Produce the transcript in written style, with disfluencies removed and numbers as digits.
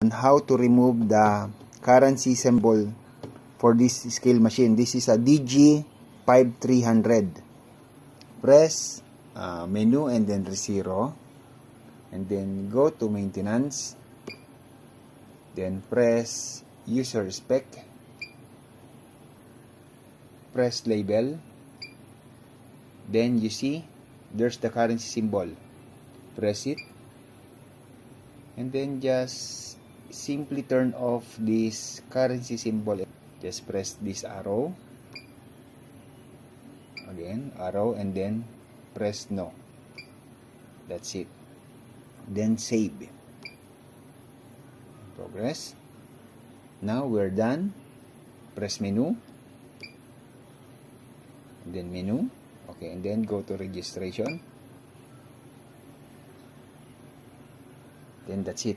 on how to remove the currency symbol for this scale machine. This is a DG5300. Press menu and then zero, and then go to maintenance, then press user spec, press label, then you see there's the currency symbol. Press it, and then just simply turn off this currency symbol. Just press this arrow again, arrow, and then press no. That's it. Then save. Progress. Now we're done. Press menu, and then menu. Okay, and then go to registration. Then that's it.